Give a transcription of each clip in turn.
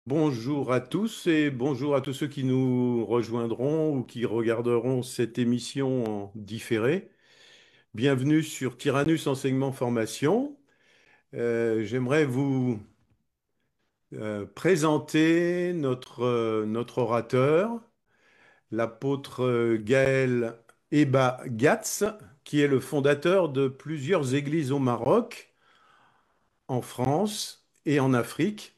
Bonjour à tous et bonjour à tous ceux qui nous rejoindront ou qui regarderont cette émission en différé. Bienvenue sur Tyrannus Enseignement Formation. J'aimerais vous présenter notre orateur, l'apôtre Gaël Eba Gatz, qui est le fondateur de plusieurs églises au Maroc, en France et en Afrique,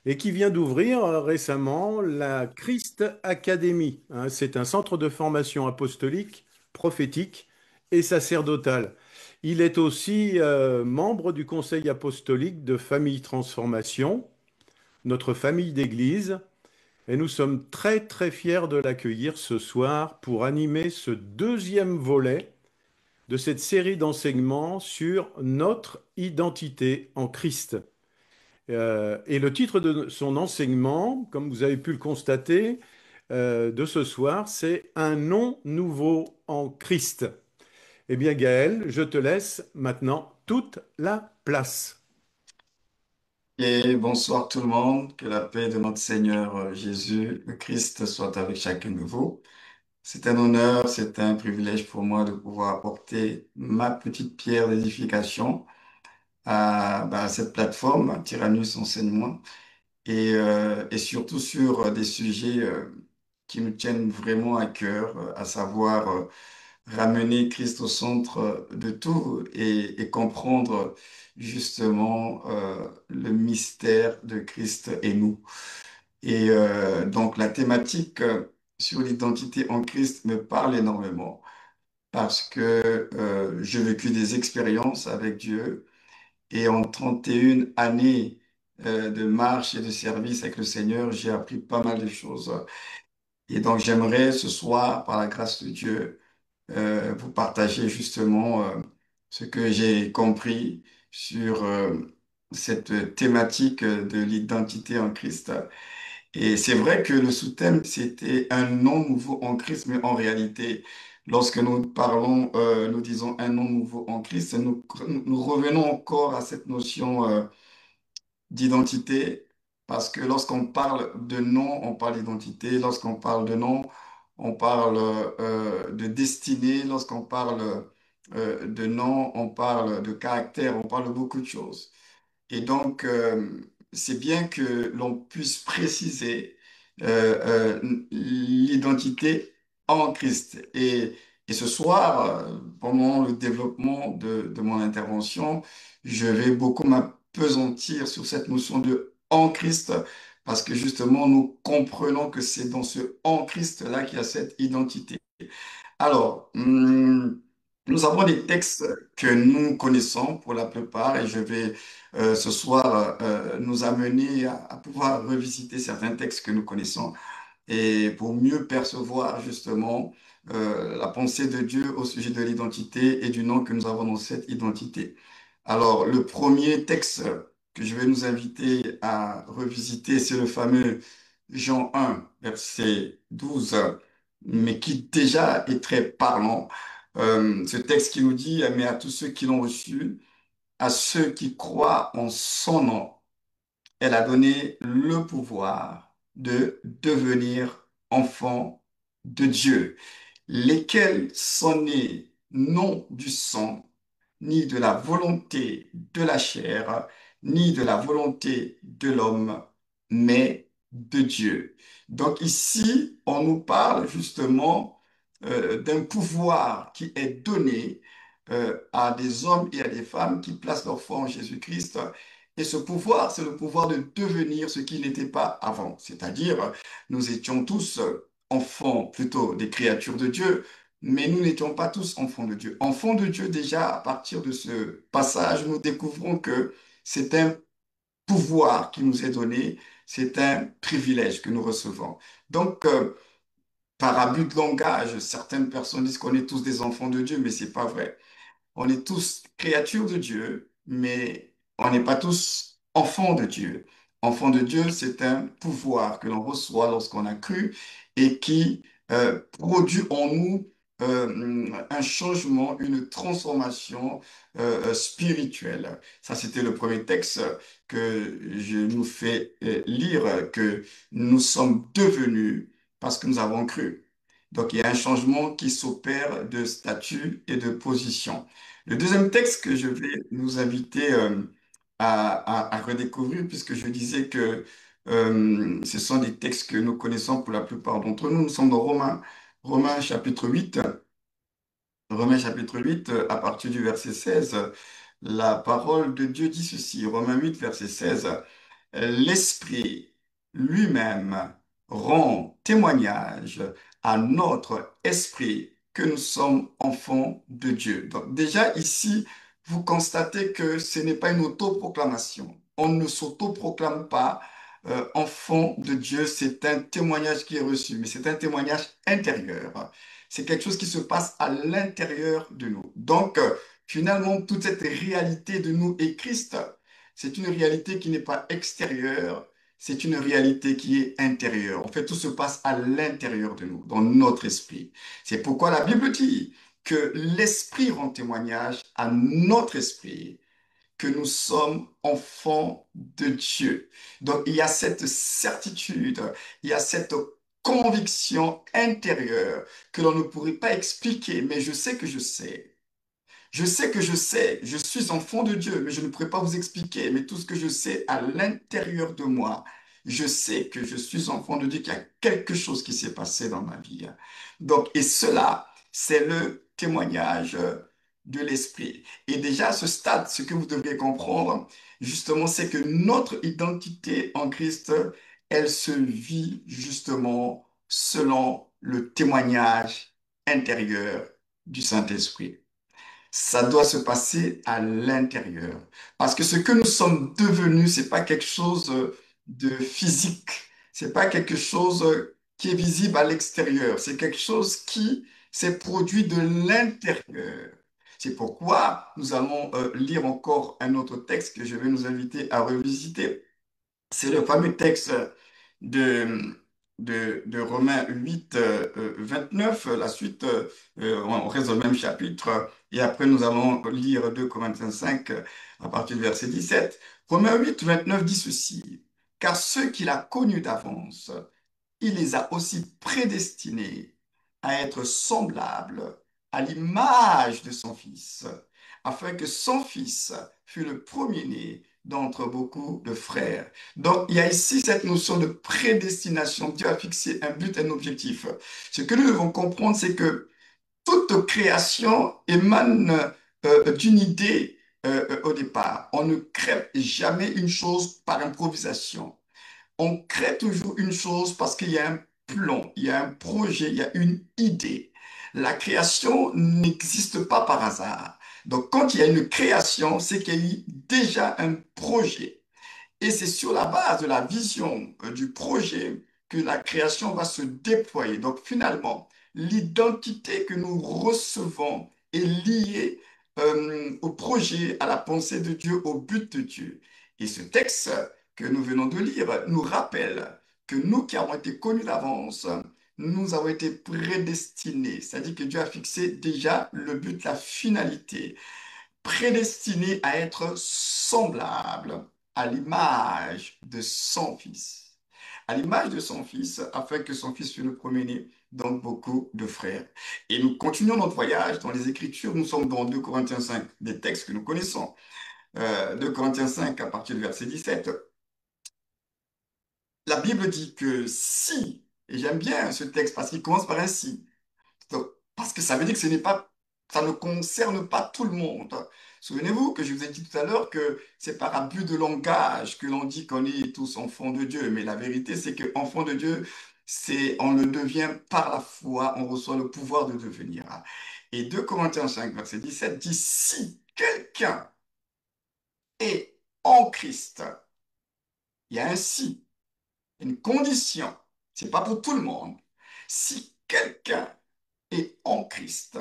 et qui vient d'ouvrir récemment la Christ Academy, hein. C'est un centre de formation apostolique, prophétique et sacerdotale. Il est aussi membre du Conseil apostolique de Famille Transformation, notre famille d'église, et nous sommes très très fiers de l'accueillir ce soir pour animer ce deuxième volet de cette série d'enseignements sur notre identité en Christ. Et le titre de son enseignement, comme vous avez pu le constater, de ce soir, c'est Un nom nouveau en Christ. Eh bien, Gaël, je te laisse maintenant toute la place. Et bonsoir tout le monde, que la paix de notre Seigneur Jésus, le Christ, soit avec chacun de vous. C'est un honneur, c'est un privilège pour moi de pouvoir apporter ma petite pierre d'édification à cette plateforme, Tyrannus Enseignement, et surtout sur des sujets qui me tiennent vraiment à cœur, à savoir ramener Christ au centre de tout et comprendre justement le mystère de Christ et nous. Donc la thématique sur l'identité en Christ me parle énormément parce que j'ai vécu des expériences avec Dieu et en 31 années de marche et de service avec le Seigneur, j'ai appris pas mal de choses. Et donc j'aimerais ce soir, par la grâce de Dieu, vous partager justement ce que j'ai compris sur cette thématique de l'identité en Christ. Et c'est vrai que le sous-thème, c'était un nom nouveau en Christ, mais en réalité, lorsque nous parlons, nous disons un nom nouveau en Christ, nous revenons encore à cette notion d'identité, parce que lorsqu'on parle de nom, on parle d'identité. Lorsqu'on parle de nom, on parle de destinée. Lorsqu'on parle de nom, on parle de caractère, on parle de beaucoup de choses. Et donc, c'est bien que l'on puisse préciser l'identité en Christ. Et ce soir, pendant le développement de mon intervention, je vais beaucoup m'appesantir sur cette notion de en Christ, parce que justement, nous comprenons que c'est dans ce en Christ-là qu'il y a cette identité. Alors, nous avons des textes que nous connaissons pour la plupart et je vais ce soir nous amener à pouvoir revisiter certains textes que nous connaissons et pour mieux percevoir justement la pensée de Dieu au sujet de l'identité et du nom que nous avons dans cette identité. Alors, le premier texte que je vais nous inviter à revisiter, c'est le fameux Jean 1, verset 12, mais qui déjà est très parlant. Ce texte qui nous dit, mais à tous ceux qui l'ont reçu, à ceux qui croient en son nom, elle a donné le pouvoir de devenir enfants de Dieu, lesquels sont nés non du sang, ni de la volonté de la chair, ni de la volonté de l'homme, mais de Dieu. Donc ici, on nous parle justement d'un pouvoir qui est donné à des hommes et à des femmes qui placent leur foi en Jésus-Christ. Et ce pouvoir, c'est le pouvoir de devenir ce qui n'était pas avant. C'est-à-dire, nous étions tous enfants, plutôt des créatures de Dieu, mais nous n'étions pas tous enfants de Dieu. Enfants de Dieu, déjà, à partir de ce passage, nous découvrons que c'est un pouvoir qui nous est donné, c'est un privilège que nous recevons. Donc, par abus de langage, certaines personnes disent qu'on est tous des enfants de Dieu, mais c'est pas vrai. On est tous créatures de Dieu, mais on n'est pas tous enfants de Dieu. Enfants de Dieu, c'est un pouvoir que l'on reçoit lorsqu'on a cru et qui produit en nous un changement, une transformation spirituelle. Ça, c'était le premier texte que je nous fais lire, que nous sommes devenus parce que nous avons cru. Donc, il y a un changement qui s'opère de statut et de position. Le deuxième texte que je vais nous inviter à redécouvrir, puisque je disais que ce sont des textes que nous connaissons pour la plupart d'entre nous. Nous sommes dans Romains chapitre 8. Romains chapitre 8, à partir du verset 16, la parole de Dieu dit ceci. Romains 8, verset 16. L'Esprit lui-même rend témoignage à notre esprit que nous sommes enfants de Dieu. Donc déjà ici, vous constatez que ce n'est pas une autoproclamation. On ne s'autoproclame pas enfant de Dieu. C'est un témoignage qui est reçu, mais c'est un témoignage intérieur. C'est quelque chose qui se passe à l'intérieur de nous. Donc, finalement, toute cette réalité de nous et Christ, c'est une réalité qui n'est pas extérieure, c'est une réalité qui est intérieure. En fait, tout se passe à l'intérieur de nous, dans notre esprit. C'est pourquoi la Bible dit que l'esprit rend témoignage à notre esprit que nous sommes enfants de Dieu. Donc, il y a cette certitude, il y a cette conviction intérieure que l'on ne pourrait pas expliquer, mais je sais que je sais. Je sais que je sais, je suis enfant de Dieu, mais je ne pourrais pas vous expliquer. Mais tout ce que je sais à l'intérieur de moi, je sais que je suis enfant de Dieu, qu'il y a quelque chose qui s'est passé dans ma vie. Donc, et cela, c'est le témoignage de l'esprit. Et déjà, à ce stade, ce que vous devriez comprendre, justement, c'est que notre identité en Christ, elle se vit justement selon le témoignage intérieur du Saint-Esprit. Ça doit se passer à l'intérieur. Parce que ce que nous sommes devenus, c'est pas quelque chose de physique. C'est pas quelque chose qui est visible à l'extérieur. C'est quelque chose qui s'est produit de l'intérieur. C'est pourquoi nous allons lire encore un autre texte que je vais nous inviter à revisiter. C'est le fameux texte de, de Romains 8, 29, la suite, on reste dans le même chapitre, et après nous allons lire 2 Corinthiens 5 à partir du verset 17. Romains 8, 29 dit ceci, car ceux qu'il a connus d'avance, il les a aussi prédestinés à être semblables à l'image de son Fils, afin que son Fils fût le premier-né d'entre beaucoup de frères. Donc, il y a ici cette notion de prédestination. Dieu a fixé un but, un objectif. Ce que nous devons comprendre, c'est que toute création émane d'une idée au départ. On ne crée jamais une chose par improvisation. On crée toujours une chose parce qu'il y a un plan, il y a un projet, il y a une idée. La création n'existe pas par hasard. Donc, quand il y a une création, c'est qu'il y a eu déjà un projet. Et c'est sur la base de la vision du projet que la création va se déployer. Donc finalement, l'identité que nous recevons est liée au projet, à la pensée de Dieu, au but de Dieu. Et ce texte que nous venons de lire nous rappelle que nous qui avons été connus d'avance, nous avons été prédestinés. C'est-à-dire que Dieu a fixé déjà le but, la finalité prédestiné à être semblable à l'image de son Fils. À l'image de son Fils, afin que son Fils fût le premier-né dans beaucoup de frères. Et nous continuons notre voyage dans les Écritures. Nous sommes dans 2 Corinthiens 5, des textes que nous connaissons. 2 Corinthiens 5, à partir du verset 17. La Bible dit que si, et j'aime bien ce texte parce qu'il commence par un si, donc, parce que ça veut dire que ce n'est pas, ça ne concerne pas tout le monde. Souvenez-vous que je vous ai dit tout à l'heure que c'est par abus de langage que l'on dit qu'on est tous enfants de Dieu. Mais la vérité, c'est que enfant de Dieu, on le devient par la foi, on reçoit le pouvoir de devenir. Et 2 Corinthiens 5, verset 17 dit, si quelqu'un est en Christ, il y a un si, une condition. C'est pas pour tout le monde. Si quelqu'un est en Christ,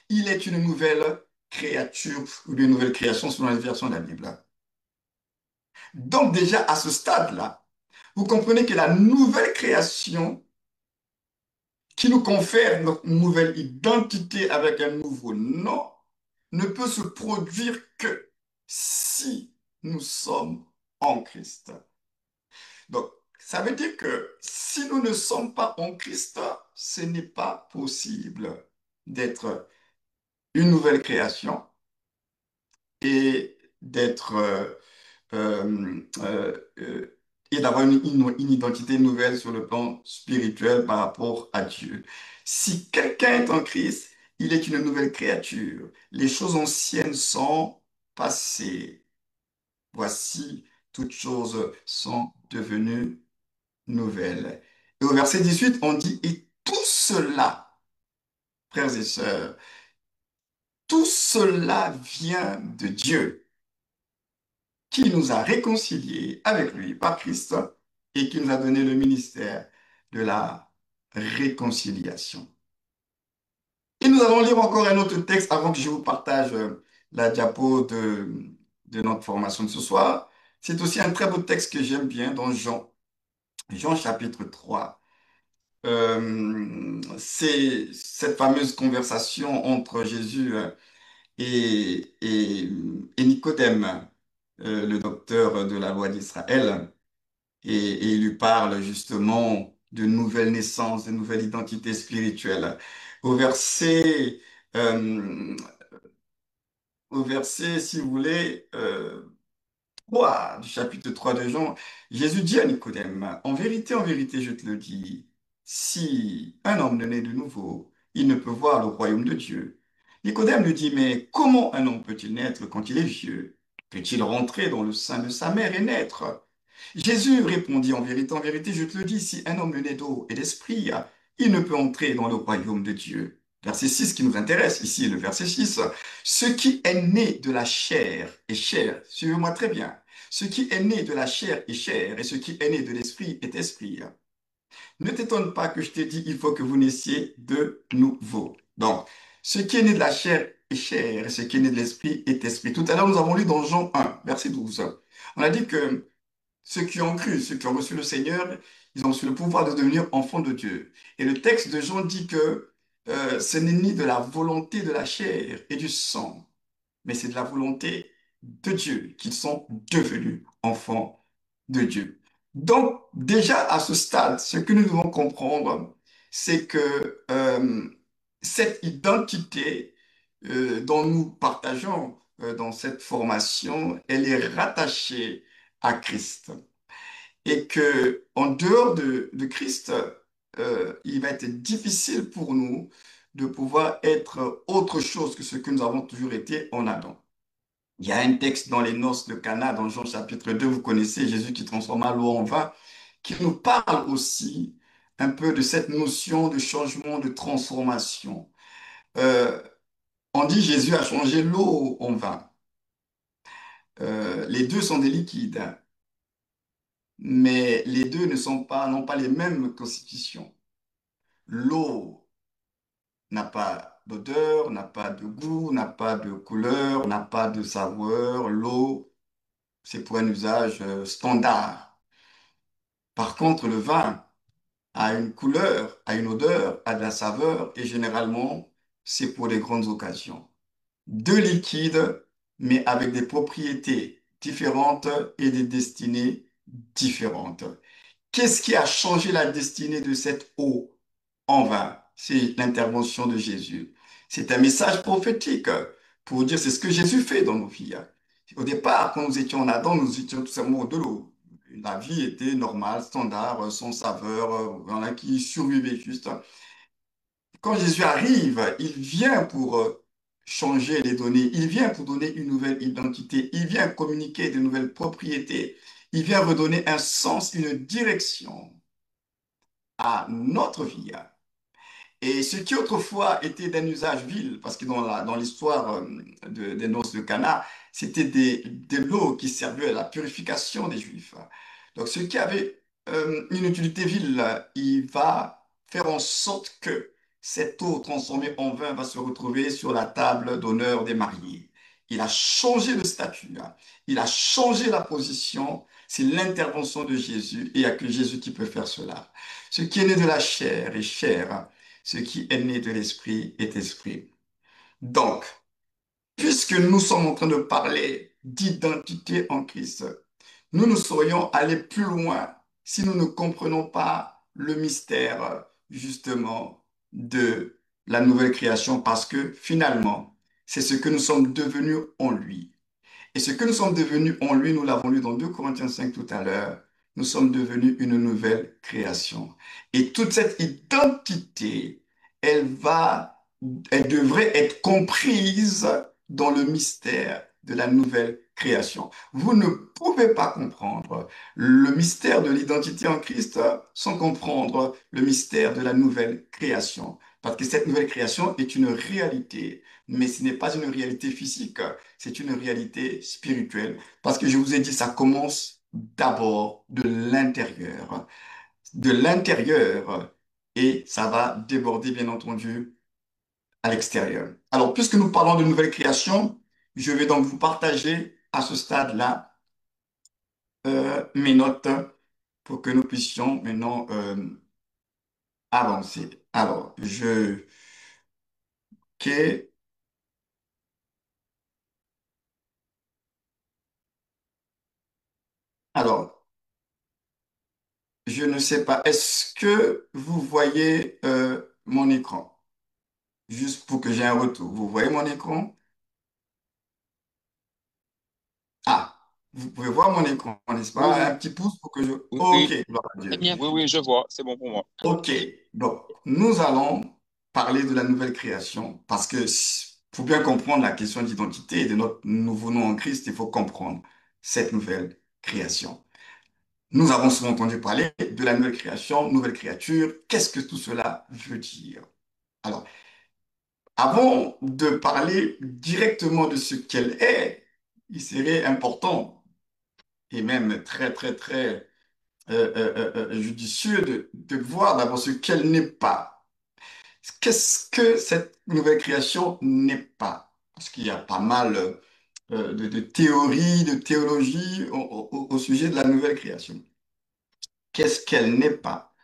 il est une nouvelle créature ou une nouvelle création selon la version de la Bible. Donc déjà à ce stade-là, vous comprenez que la nouvelle création qui nous confère notre nouvelle identité avec un nouveau nom, ne peut se produire que si nous sommes en Christ. Donc, ça veut dire que si nous ne sommes pas en Christ, ce n'est pas possible d'être une nouvelle création et d'être et d'avoir une identité nouvelle sur le plan spirituel par rapport à Dieu. Si quelqu'un est en Christ, il est une nouvelle créature. Les choses anciennes sont passées. Voici, toutes choses sont devenues nouvelles. Et au verset 18, on dit, et tout cela, frères et sœurs, tout cela vient de Dieu, qui nous a réconciliés avec lui par Christ et qui nous a donné le ministère de la réconciliation. Et nous allons lire encore un autre texte avant que je vous partage la diapo de notre formation de ce soir. C'est aussi un très beau texte que j'aime bien dans Jean chapitre 3. C'est cette fameuse conversation entre Jésus et Nicodème, le docteur de la loi d'Israël. Et il lui parle justement de nouvelle naissance, de nouvelle identité spirituelle. Au verset, euh, au verset, si vous voulez, 3 du chapitre 3 de Jean, Jésus dit à Nicodème, en vérité, je te le dis, si un homme ne naît de nouveau, il ne peut voir le royaume de Dieu. Nicodème lui dit, mais comment un homme peut-il naître quand il est vieux? Peut-il rentrer dans le sein de sa mère et naître? Jésus répondit, en vérité, je te le dis, si un homme ne naît d'eau et d'esprit, il ne peut entrer dans le royaume de Dieu. Verset 6 qui nous intéresse ici, le verset 6. Ce qui est né de la chair est chair. Suivez-moi très bien. Ce qui est né de la chair est chair, et ce qui est né de l'esprit est esprit. Ne t'étonne pas que je t'ai dit, il faut que vous naissiez de nouveau. Donc, ce qui est né de la chair est chair, et ce qui est né de l'esprit est esprit. Tout à l'heure, nous avons lu dans Jean 1, verset 12. On a dit que ceux qui ont cru, ceux qui ont reçu le Seigneur, ils ont reçu le pouvoir de devenir enfants de Dieu. Et le texte de Jean dit que ce n'est ni de la volonté de la chair et du sang, mais c'est de la volonté de Dieu qu'ils sont devenus enfants de Dieu. Donc, déjà à ce stade, ce que nous devons comprendre, c'est que cette identité dont nous partageons dans cette formation, elle est rattachée à Christ. Et que en dehors de Christ, il va être difficile pour nous de pouvoir être autre chose que ce que nous avons toujours été en Adam. Il y a un texte dans les noces de Cana, dans Jean chapitre 2, vous connaissez Jésus qui transforma l'eau en vin, qui nous parle aussi un peu de cette notion de changement, de transformation. Euh, on dit Jésus a changé l'eau en vin. Les deux sont des liquides, hein, mais les deux n'ont pas les mêmes constitutions. L'eau n'a pas d'odeur, n'a pas de goût, n'a pas de couleur, n'a pas de saveur. L'eau, c'est pour un usage standard. Par contre, le vin a une couleur, a une odeur, a de la saveur et généralement, c'est pour les grandes occasions. Deux liquides, mais avec des propriétés différentes et des destinées différentes. Qu'est-ce qui a changé la destinée de cette eau en vin? C'est l'intervention de Jésus. C'est un message prophétique pour dire c'est ce que Jésus fait dans nos vies. Au départ, quand nous étions en Adam, nous étions tout simplement de l'eau. La vie était normale, standard, sans saveur, voilà, qui survivait juste. Quand Jésus arrive, il vient pour changer les données, il vient pour donner une nouvelle identité, il vient communiquer de nouvelles propriétés, il vient redonner un sens, une direction à notre vie. Et ce qui autrefois était d'un usage vil, parce que dans l'histoire des noces de Cana, c'était de l'eau qui servait à la purification des Juifs. Donc ce qui avait une utilité vile, il va faire en sorte que cette eau transformée en vin va se retrouver sur la table d'honneur des mariés. Il a changé le statut, hein. Il a changé la position. C'est l'intervention de Jésus et il n'y a que Jésus qui peut faire cela. Ce qui est né de la chair est chair, ce qui est né de l'esprit est esprit. Donc, puisque nous sommes en train de parler d'identité en Christ, nous ne saurions aller plus loin si nous ne comprenons pas le mystère, justement, de la nouvelle création, parce que finalement, c'est ce que nous sommes devenus en lui. Et ce que nous sommes devenus en lui, nous l'avons lu dans 2 Corinthiens 5 tout à l'heure, nous sommes devenus une nouvelle création. Et toute cette identité, elle va, elle devrait être comprise dans le mystère de la nouvelle création. Vous ne pouvez pas comprendre le mystère de l'identité en Christ sans comprendre le mystère de la nouvelle création. Parce que cette nouvelle création est une réalité, mais ce n'est pas une réalité physique, c'est une réalité spirituelle. Parce que je vous ai dit, ça commence d'abord de l'intérieur, et ça va déborder, bien entendu, à l'extérieur. Alors, puisque nous parlons de nouvelle création, je vais donc vous partager à ce stade-là mes notes pour que nous puissions maintenant avancer. Alors, ok, alors, je ne sais pas, est-ce que vous voyez mon écran? Juste pour que j'ai un retour. Vous voyez mon écran? Ah, vous pouvez voir mon écran, n'est-ce Oui, pas? Un oui, petit pouce pour que je... oui, Ok, oui, gloire à très Dieu. bien. Oui, oui, je vois. C'est bon pour moi. Ok, donc nous allons parler de la nouvelle création parce que pour bien comprendre la question d'identité et de notre nouveau nom en Christ, il faut comprendre cette nouvelle création. Nous avons souvent entendu parler de la nouvelle création, nouvelle créature. Qu'est-ce que tout cela veut dire? Alors, avant de parler directement de ce qu'elle est, il serait important et même très, très, très judicieux de voir d'abord ce qu'elle n'est pas. Qu'est-ce que cette nouvelle création n'est pas? Parce qu'il y a pas mal de théories, de théologies au sujet de la nouvelle création. Qu'est-ce qu'elle n'est pas?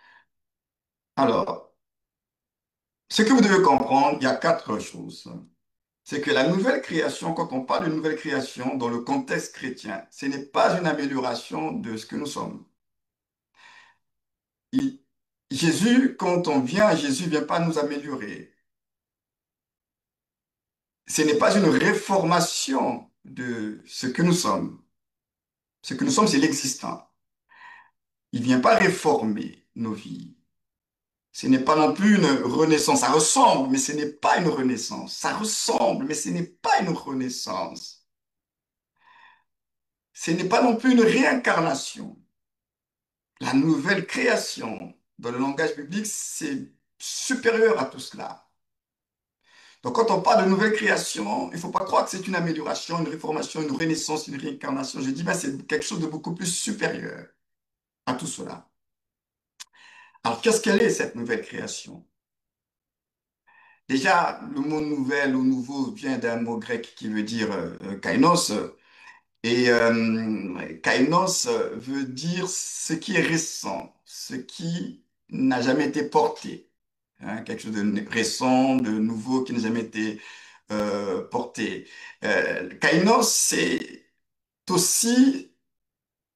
Alors, ce que vous devez comprendre, il y a quatre choses. C'est que la nouvelle création, quand on parle de nouvelle création dans le contexte chrétien, ce n'est pas une amélioration de ce que nous sommes. Il- Jésus, quand on vient à Jésus, ne vient pas nous améliorer. Ce n'est pas une réformation de ce que nous sommes. Ce que nous sommes, c'est l'existant. Il ne vient pas réformer nos vies. Ce n'est pas non plus une renaissance. Ça ressemble, mais ce n'est pas une renaissance. Ça ressemble, mais ce n'est pas une renaissance. Ce n'est pas non plus une réincarnation. La nouvelle création, dans le langage biblique, c'est supérieur à tout cela. Donc, quand on parle de nouvelle création, il ne faut pas croire que c'est une amélioration, une réformation, une renaissance, une réincarnation. Je dis, ben, c'est quelque chose de beaucoup plus supérieur à tout cela. Alors, qu'est-ce qu'elle est, cette nouvelle création? Déjà, le mot nouvelle ou nouveau vient d'un mot grec qui veut dire kainos. Et kainos veut dire ce qui est récent, ce qui n'a jamais été porté. Hein, quelque chose de récent, de nouveau, qui n'a jamais été porté. Kainos, c'est aussi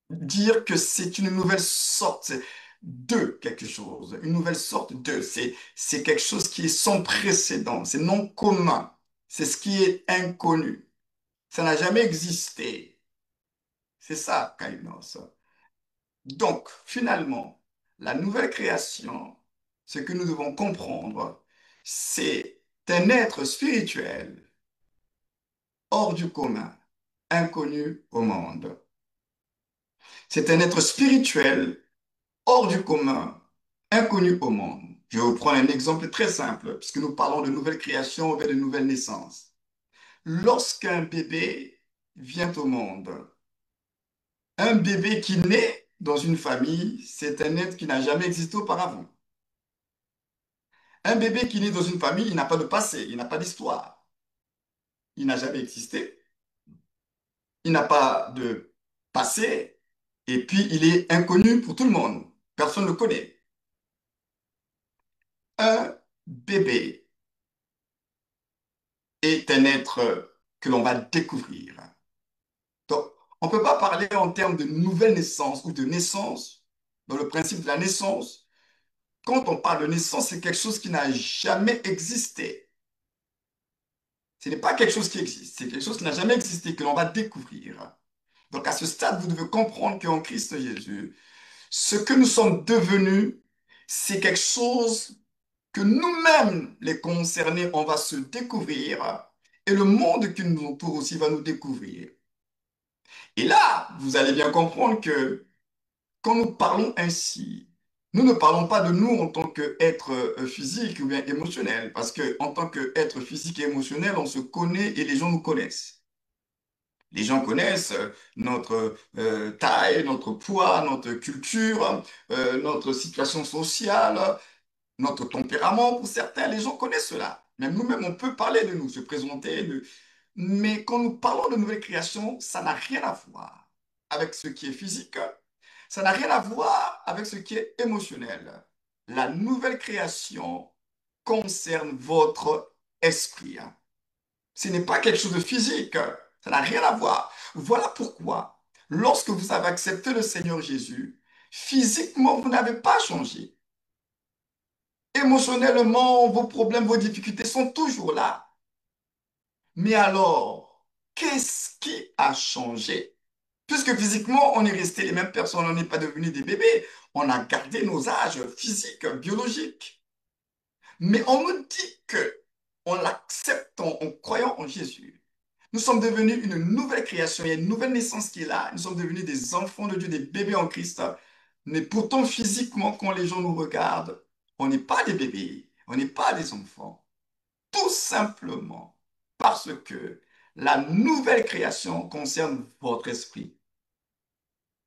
dire que c'est une nouvelle sorte de quelque chose, une nouvelle sorte de. C'est quelque chose qui est sans précédent, c'est non commun, c'est ce qui est inconnu. Ça n'a jamais existé. C'est ça, Kainos. Donc, finalement, la nouvelle création, ce que nous devons comprendre, c'est un être spirituel hors du commun, inconnu au monde. C'est un être spirituel hors du commun, inconnu au monde. Je vais vous prendre un exemple très simple, puisque nous parlons de nouvelle création ou de nouvelle naissance. Lorsqu'un bébé vient au monde, un bébé qui naît dans une famille, c'est un être qui n'a jamais existé auparavant. Un bébé qui naît dans une famille, il n'a pas de passé, il n'a pas d'histoire. Il n'a jamais existé, il n'a pas de passé, et puis il est inconnu pour tout le monde. Personne ne le connaît. bébé est un être que l'on va découvrir. Donc, on ne peut pas parler en termes de nouvelle naissance ou de naissance, dans le principe de la naissance. Quand on parle de naissance, c'est quelque chose qui n'a jamais existé. Ce n'est pas quelque chose qui existe, c'est quelque chose qui n'a jamais existé, que l'on va découvrir. Donc, à ce stade, vous devez comprendre qu'en Christ Jésus, ce que nous sommes devenus, c'est quelque chose que nous-mêmes, les concernés, on va se découvrir et le monde qui nous entoure aussi va nous découvrir. Et là, vous allez bien comprendre que quand nous parlons ainsi, nous ne parlons pas de nous en tant qu'être physique ou bien émotionnel, parce qu'en tant qu'être physique et émotionnel, on se connaît et les gens nous connaissent. Les gens connaissent notre taille, notre poids, notre culture, notre situation sociale, notre tempérament. Pour certains, les gens connaissent cela. Même nous-mêmes, on peut parler de nous, se présenter. Mais quand nous parlons de nouvelle création, ça n'a rien à voir avec ce qui est physique. Ça n'a rien à voir avec ce qui est émotionnel. La nouvelle création concerne votre esprit. Ce n'est pas quelque chose de physique. Ça n'a rien à voir. Voilà pourquoi, lorsque vous avez accepté le Seigneur Jésus, physiquement, vous n'avez pas changé. Émotionnellement, vos problèmes, vos difficultés sont toujours là. Mais alors, qu'est-ce qui a changé? Puisque physiquement, on est resté les mêmes personnes, on n'est pas devenus des bébés, on a gardé nos âges physiques, biologiques. Mais on nous dit que, en l'acceptant, en croyant en Jésus, nous sommes devenus une nouvelle création, il y a une nouvelle naissance qui est là, nous sommes devenus des enfants de Dieu, des bébés en Christ. Mais pourtant, physiquement, quand les gens nous regardent, on n'est pas des bébés, on n'est pas des enfants. Tout simplement parce que la nouvelle création concerne votre esprit.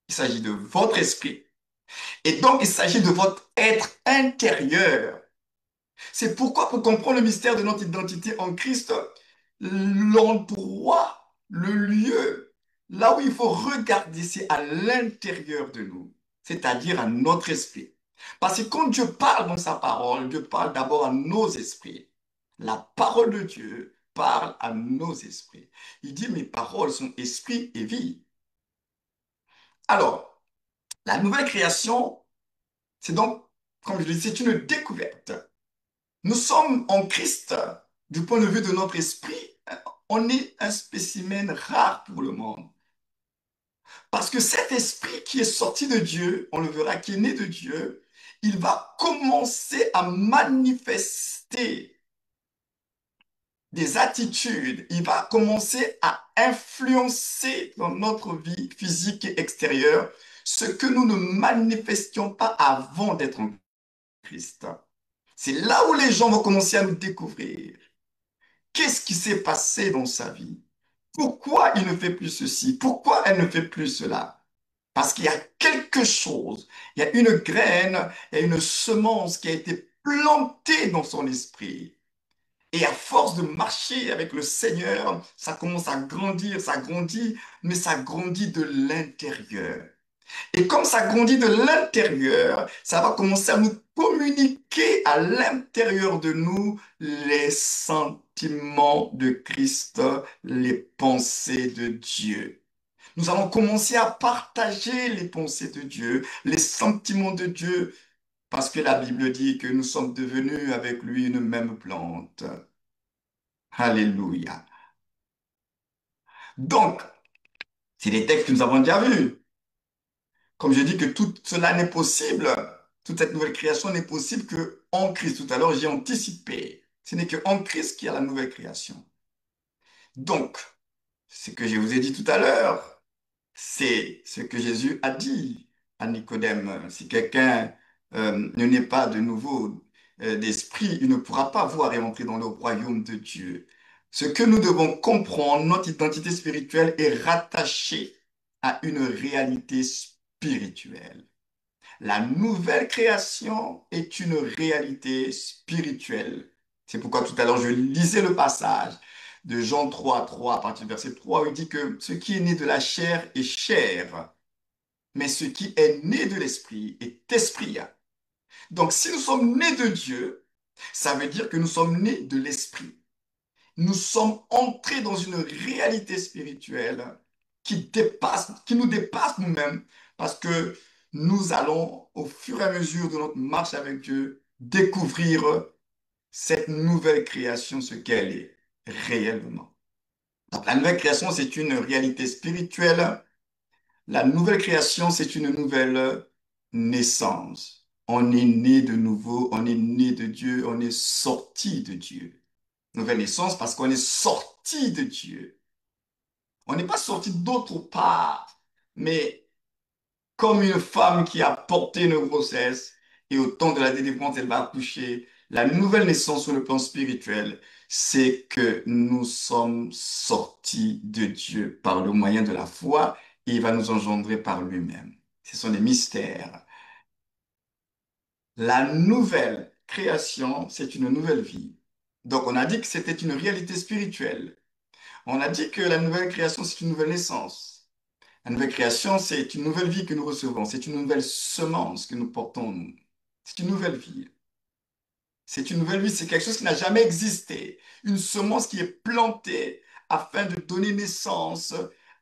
Il s'agit de votre esprit. Et donc, il s'agit de votre être intérieur. C'est pourquoi, pour comprendre le mystère de notre identité en Christ, l'endroit, le lieu, là où il faut regarder, c'est à l'intérieur de nous, c'est-à-dire à notre esprit. Parce que quand Dieu parle dans sa parole, Dieu parle d'abord à nos esprits. La parole de Dieu parle à nos esprits. Il dit, mes paroles sont esprit et vie. Alors, la nouvelle création, c'est donc, comme je le dis, c'est une découverte. Nous sommes en Christ, du point de vue de notre esprit, on est un spécimen rare pour le monde. Parce que cet esprit qui est sorti de Dieu, on le verra, qui est né de Dieu, il va commencer à manifester des attitudes, il va commencer à influencer dans notre vie physique et extérieure ce que nous ne manifestions pas avant d'être en Christ. C'est là où les gens vont commencer à nous découvrir. Qu'est-ce qui s'est passé dans sa vie? Pourquoi il ne fait plus ceci? Pourquoi elle ne fait plus cela? Parce qu'il y a quelque chose, il y a une graine, il y a une semence qui a été plantée dans son esprit. Et à force de marcher avec le Seigneur, ça commence à grandir, ça grandit, mais ça grandit de l'intérieur. Et comme ça grandit de l'intérieur, ça va commencer à nous communiquer à l'intérieur de nous les sentiments de Christ, les pensées de Dieu. Nous allons commencer à partager les pensées de Dieu, les sentiments de Dieu, parce que la Bible dit que nous sommes devenus avec lui une même plante. Alléluia. Donc, c'est des textes que nous avons déjà vus. Comme je dis que tout cela n'est possible, toute cette nouvelle création n'est possible que en Christ. Tout à l'heure, j'ai anticipé. Ce n'est que en Christ qu'il y a la nouvelle création. Donc, ce que je vous ai dit tout à l'heure, c'est ce que Jésus a dit à Nicodème. Si quelqu'un ne naît pas de nouveau d'esprit, il ne pourra pas voir et entrer dans le royaume de Dieu. Ce que nous devons comprendre, notre identité spirituelle est rattachée à une réalité spirituelle. La nouvelle création est une réalité spirituelle. C'est pourquoi tout à l'heure je lisais le passage de Jean 3, à partir du verset 3, où il dit que ce qui est né de la chair est chair, mais ce qui est né de l'esprit est esprit. Donc si nous sommes nés de Dieu, Ça veut dire que nous sommes nés de l'esprit. Nous sommes entrés dans une réalité spirituelle qui nous dépasse nous-mêmes, parce que nous allons, au fur et à mesure de notre marche avec Dieu, découvrir cette nouvelle création, ce qu'elle est réellement. Donc, la nouvelle création, c'est une réalité spirituelle. La nouvelle création, c'est une nouvelle naissance. On est né de nouveau, on est né de Dieu, on est sorti de Dieu. Nouvelle naissance parce qu'on est sorti de Dieu. On n'est pas sorti d'autre part, mais comme une femme qui a porté une grossesse et au temps de la délivrance, elle va accoucher. La nouvelle naissance sur le plan spirituel, c'est que nous sommes sortis de Dieu par le moyen de la foi et il va nous engendrer par lui-même. Ce sont des mystères. La nouvelle création, c'est une nouvelle vie. Donc on a dit que c'était une réalité spirituelle. On a dit que la nouvelle création, c'est une nouvelle naissance. La nouvelle création, c'est une nouvelle vie que nous recevons. C'est une nouvelle semence que nous portons en nous. C'est une nouvelle vie. C'est une nouvelle vie, c'est quelque chose qui n'a jamais existé. Une semence qui est plantée afin de donner naissance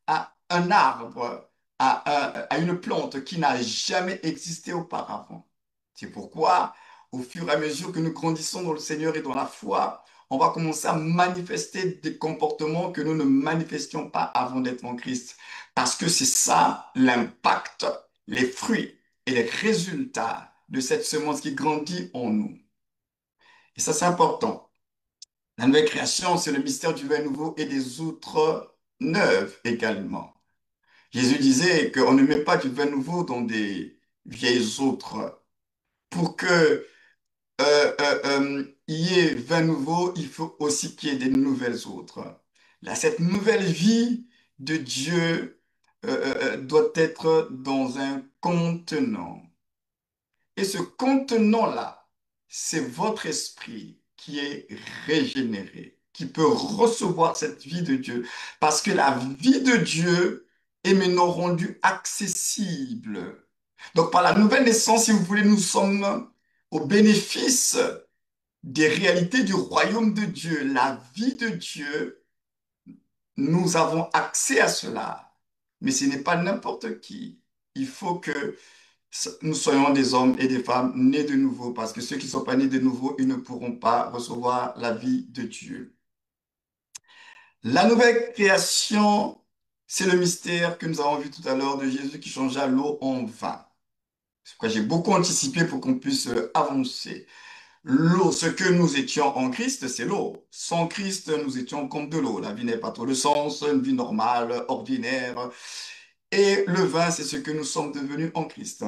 à un arbre, à une plante qui n'a jamais existé auparavant. C'est pourquoi, au fur et à mesure que nous grandissons dans le Seigneur et dans la foi, on va commencer à manifester des comportements que nous ne manifestions pas avant d'être en Christ. Parce que c'est ça l'impact, les fruits et les résultats de cette semence qui grandit en nous. Et ça, c'est important. La nouvelle création, c'est le mystère du vin nouveau et des outres neuves également. Jésus disait qu'on ne met pas du vin nouveau dans des vieilles outres. Pour que il y ait vin nouveau, il faut aussi qu'il y ait des nouvelles outres. Là, cette nouvelle vie de Dieu doit être dans un contenant. Et ce contenant-là, c'est votre esprit qui est régénéré, qui peut recevoir cette vie de Dieu. Parce que la vie de Dieu est maintenant rendue accessible. Donc par la nouvelle naissance, si vous voulez, nous sommes au bénéfice des réalités du royaume de Dieu. La vie de Dieu, nous avons accès à cela. Mais ce n'est pas n'importe qui. Il faut que nous soyons des hommes et des femmes nés de nouveau, parce que ceux qui ne sont pas nés de nouveau, ils ne pourront pas recevoir la vie de Dieu. La nouvelle création, c'est le mystère que nous avons vu tout à l'heure de Jésus qui changea l'eau en vin. C'est pourquoi j'ai beaucoup anticipé pour qu'on puisse avancer. L'eau, ce que nous étions en Christ, c'est l'eau. Sans Christ, nous étions comme de l'eau. La vie n'est pas trop de sens, une vie normale, ordinaire. Et le vin, c'est ce que nous sommes devenus en Christ.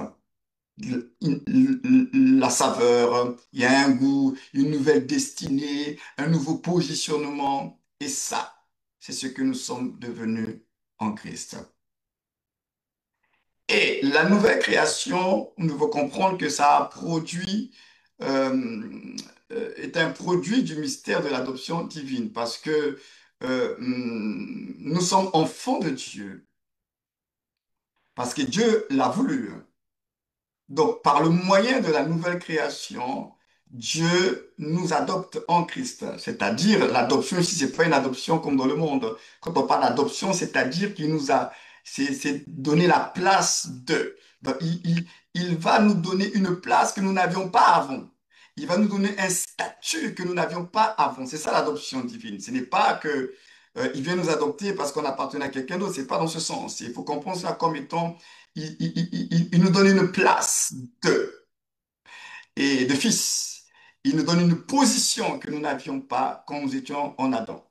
La saveur, il y a un goût, une nouvelle destinée, un nouveau positionnement. Et ça, c'est ce que nous sommes devenus en Christ. Et la nouvelle création, nous devons comprendre que ça a produit, est un produit du mystère de l'adoption divine, parce que nous sommes enfants de Dieu, parce que Dieu l'a voulu. Donc, par le moyen de la nouvelle création, Dieu nous adopte en Christ. C'est-à-dire, l'adoption ici, c'est pas une adoption comme dans le monde. Quand on parle d'adoption, c'est-à-dire qu'il nous a, c'est donner la place de. Donc, il va nous donner une place que nous n'avions pas avant. Il va nous donner un statut que nous n'avions pas avant. C'est ça l'adoption divine. Ce n'est pas que, il vient nous adopter parce qu'on appartenait à quelqu'un d'autre. C'est pas dans ce sens. Il faut comprendre cela comme étant il nous donne une place de, et de fils. Il nous donne une position que nous n'avions pas quand nous étions en Adam.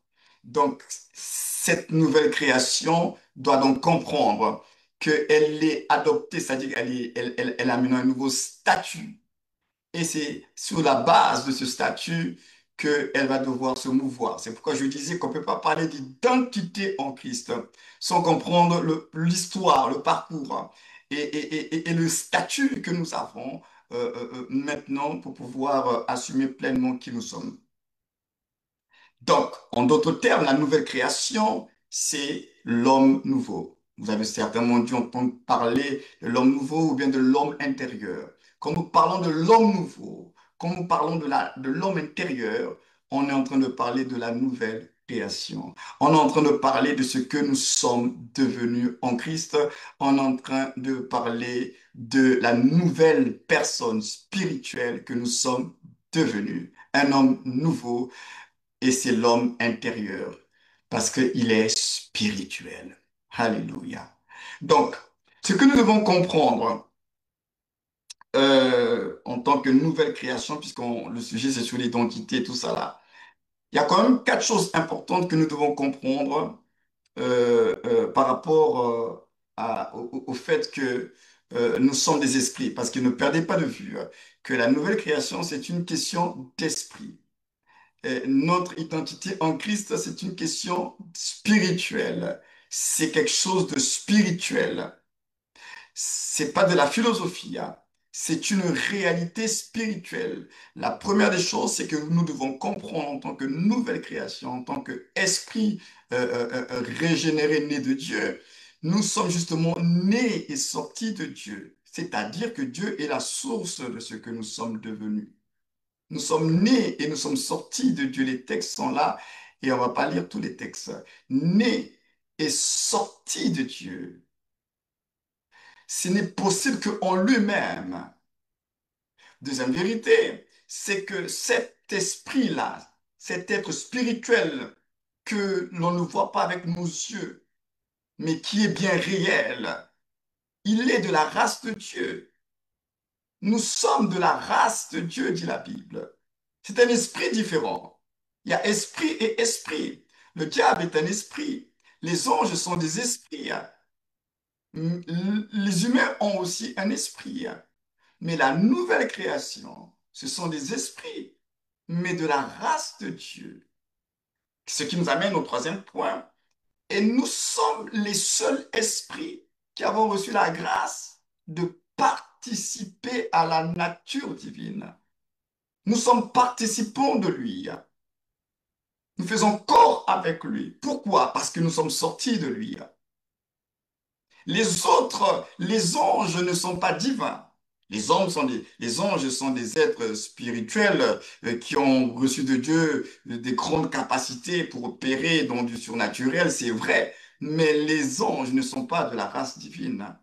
Donc, cette nouvelle création doit donc comprendre qu'elle est adoptée, c'est-à-dire qu'elle a maintenant un nouveau statut. Et c'est sur la base de ce statut qu'elle va devoir se mouvoir. C'est pourquoi je disais qu'on ne peut pas parler d'identité en Christ sans comprendre l'histoire, le parcours et le statut que nous avons maintenant pour pouvoir assumer pleinement qui nous sommes. Donc, en d'autres termes, la nouvelle création, c'est l'homme nouveau. Vous avez certainement dû entendre parler de l'homme nouveau ou bien de l'homme intérieur. Quand nous parlons de l'homme nouveau, quand nous parlons de l'homme intérieur, on est en train de parler de la nouvelle création. On est en train de parler de ce que nous sommes devenus en Christ. On est en train de parler de la nouvelle personne spirituelle que nous sommes devenus. Un homme nouveau, et c'est l'homme intérieur, parce qu'il est spirituel. Alléluia. Donc, ce que nous devons comprendre en tant que nouvelle création, puisque le sujet c'est sur l'identité, tout ça là, il y a quand même quatre choses importantes que nous devons comprendre par rapport au fait que nous sommes des esprits, parce que ne perdez pas de vue que la nouvelle création, c'est une question d'esprit. Et notre identité en Christ, c'est une question spirituelle. C'est quelque chose de spirituel. C'est pas de la philosophie, hein. C'est une réalité spirituelle. La première des choses, c'est que nous devons comprendre en tant que nouvelle création, en tant qu'esprit régénéré, né de Dieu, nous sommes justement nés et sortis de Dieu. C'est-à-dire que Dieu est la source de ce que nous sommes devenus. Nous sommes nés et nous sommes sortis de Dieu. Les textes sont là et on va pas lire tous les textes. Nés et sortis de Dieu. Ce n'est possible qu'en lui-même. Deuxième vérité, c'est que cet esprit-là, cet être spirituel que l'on ne voit pas avec nos yeux, mais qui est bien réel, il est de la race de Dieu. Nous sommes de la race de Dieu, dit la Bible. C'est un esprit différent. Il y a esprit et esprit. Le diable est un esprit. Les anges sont des esprits. Les humains ont aussi un esprit. Mais la nouvelle création, ce sont des esprits, mais de la race de Dieu. Ce qui nous amène au troisième point. Et nous sommes les seuls esprits qui avons reçu la grâce de participer à la nature divine. Nous sommes participants de lui. Nous faisons corps avec lui. Pourquoi? Parce que nous sommes sortis de lui. Les autres, les anges ne sont pas divins. Les anges sont des êtres spirituels qui ont reçu de Dieu des grandes capacités pour opérer dans du surnaturel, c'est vrai. Mais les anges ne sont pas de la race divine.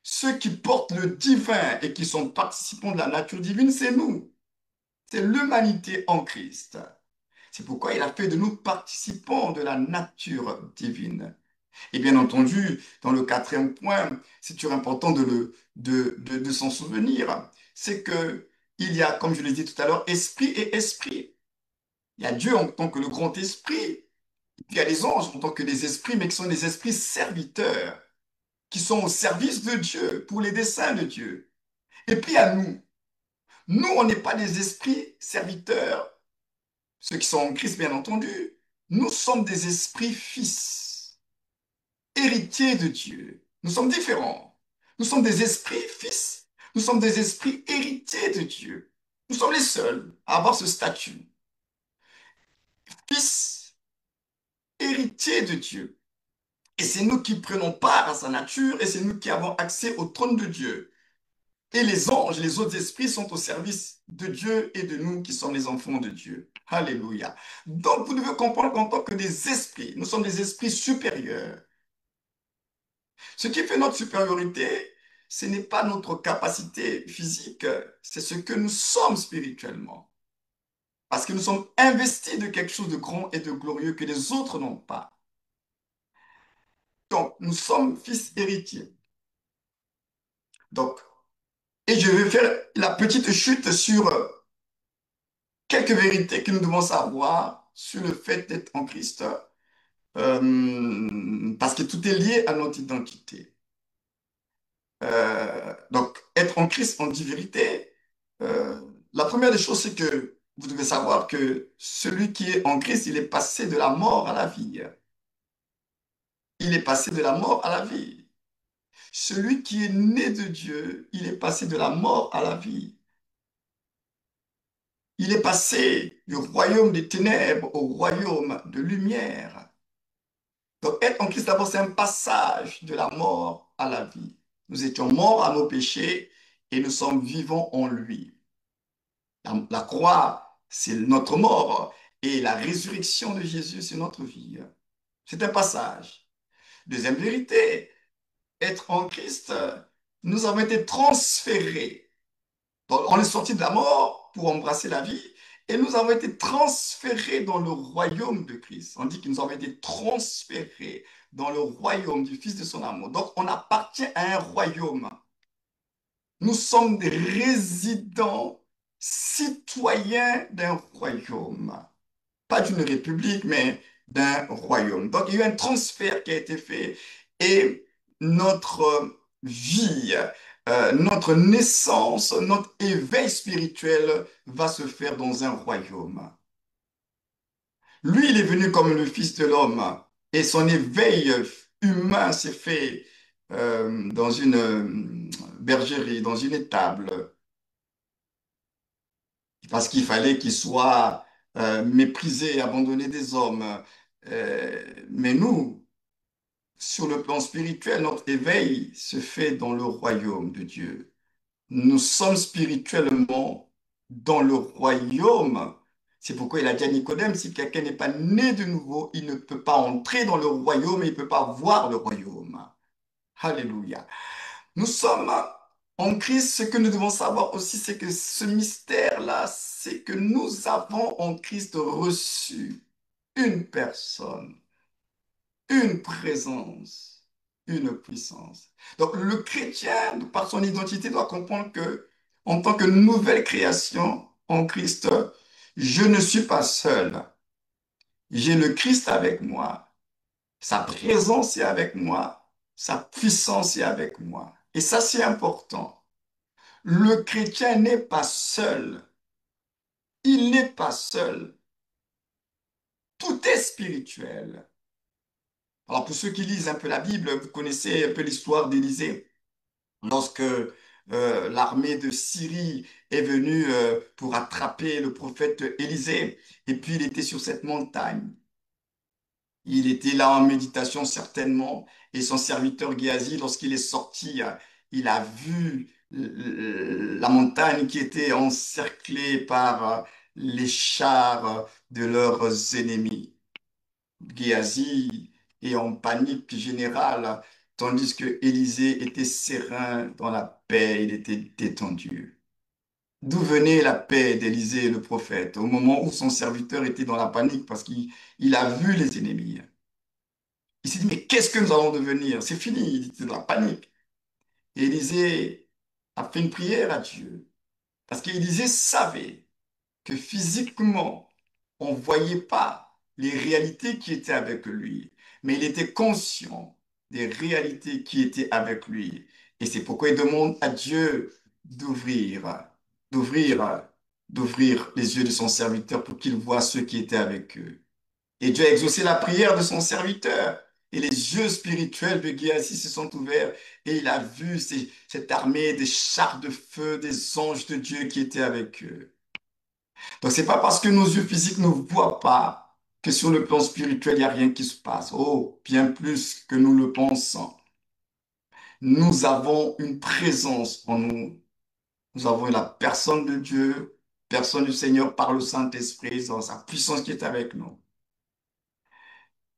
Ceux qui portent le divin et qui sont participants de la nature divine, c'est nous. C'est l'humanité en Christ. C'est pourquoi il a fait de nous participants de la nature divine. Et bien entendu, dans le quatrième point, c'est toujours important de s'en souvenir, c'est que il y a, comme je l'ai dit tout à l'heure, esprit et esprit. Il y a Dieu en tant que le grand esprit, et puis il y a les anges en tant que des esprits, mais qui sont des esprits serviteurs, qui sont au service de Dieu, pour les desseins de Dieu. Et puis à nous. Nous, on n'est pas des esprits serviteurs, ceux qui sont en Christ, bien entendu. Nous sommes des esprits fils, héritiers de Dieu. Nous sommes différents. Nous sommes des esprits fils. Nous sommes des esprits héritiers de Dieu. Nous sommes les seuls à avoir ce statut. Fils, héritiers de Dieu. Et c'est nous qui prenons part à sa nature et c'est nous qui avons accès au trône de Dieu. Et les anges, les autres esprits sont au service de Dieu et de nous qui sommes les enfants de Dieu. Alléluia. Donc vous devez comprendre qu'en tant que des esprits, nous sommes des esprits supérieurs. Ce qui fait notre supériorité, ce n'est pas notre capacité physique, c'est ce que nous sommes spirituellement. Parce que nous sommes investis de quelque chose de grand et de glorieux que les autres n'ont pas. Donc, nous sommes fils héritiers. Donc, et je vais faire la petite chute sur quelques vérités que nous devons savoir sur le fait d'être en Christ, parce que tout est lié à notre identité. Donc, être en Christ, on dit vérité. Euh, la première des choses, c'est que vous devez savoir que celui qui est en Christ, il est passé de la mort à la vie. Il est passé de la mort à la vie. Celui qui est né de Dieu, il est passé de la mort à la vie. Il est passé du royaume des ténèbres au royaume de lumière. Donc, être en Christ, d'abord, c'est un passage de la mort à la vie. Nous étions morts à nos péchés et nous sommes vivants en lui. La croix, c'est notre mort. Et la résurrection de Jésus, c'est notre vie. C'est un passage. Deuxième vérité, être en Christ, nous avons été transférés. Donc, on est sorti de la mort pour embrasser la vie et nous avons été transférés dans le royaume de Christ. On dit que nous avons été transférés dans le royaume du Fils de son amour. Donc, on appartient à un royaume. Nous sommes des résidents citoyens d'un royaume. Pas d'une république, mais d'un royaume. Donc, il y a eu un transfert qui a été fait et notre vie, notre naissance, notre éveil spirituel va se faire dans un royaume. Lui, il est venu comme le Fils de l'homme et son éveil humain s'est fait dans une bergerie, dans une étable, parce qu'il fallait qu'il soit méprisé, abandonné des hommes. Mais nous, sur le plan spirituel, notre éveil se fait dans le royaume de Dieu. Nous sommes spirituellement dans le royaume. C'est pourquoi il a dit à Nicodème, si quelqu'un n'est pas né de nouveau, il ne peut pas entrer dans le royaume et il ne peut pas voir le royaume. Alléluia. Nous sommes en Christ. Ce que nous devons savoir aussi, c'est que ce mystère-là, c'est que nous avons en Christ reçu une personne, une présence, une puissance. Donc le chrétien, par son identité, doit comprendre que, en tant que nouvelle création en Christ, je ne suis pas seul. J'ai le Christ avec moi. Sa présence est avec moi. Sa puissance est avec moi. Et ça, c'est important. Le chrétien n'est pas seul. Il n'est pas seul. Tout est spirituel. Alors pour ceux qui lisent un peu la Bible, vous connaissez un peu l'histoire d'Élisée. Lorsque l'armée de Syrie est venue pour attraper le prophète Élisée, et puis il était sur cette montagne. Il était là en méditation certainement, et son serviteur Géasi, lorsqu'il est sorti, il a vu la montagne qui était encerclée par les chars de leurs ennemis. Géasi est en panique générale, tandis que Élisée était serein dans la paix, il était détendu. D'où venait la paix d'Élisée, le prophète, au moment où son serviteur était dans la panique parce qu'il a vu les ennemis. Il s'est dit, mais qu'est-ce que nous allons devenir? C'est fini, il était dans la panique. Et Élisée a fait une prière à Dieu parce qu'Élisée savait que physiquement, on ne voyait pas les réalités qui étaient avec lui, mais il était conscient des réalités qui étaient avec lui. Et c'est pourquoi il demande à Dieu d'ouvrir, d'ouvrir, d'ouvrir les yeux de son serviteur pour qu'il voie ceux qui étaient avec eux. Et Dieu a exaucé la prière de son serviteur. Et les yeux spirituels de Géasi se sont ouverts et il a vu cette armée des chars de feu, des anges de Dieu qui étaient avec eux. Donc, c'est pas parce que nos yeux physiques ne voient pas que sur le plan spirituel, il n'y a rien qui se passe. Oh, bien plus que nous le pensons. Nous avons une présence en nous. Nous avons la personne de Dieu, personne du Seigneur par le Saint-Esprit, dans sa puissance qui est avec nous.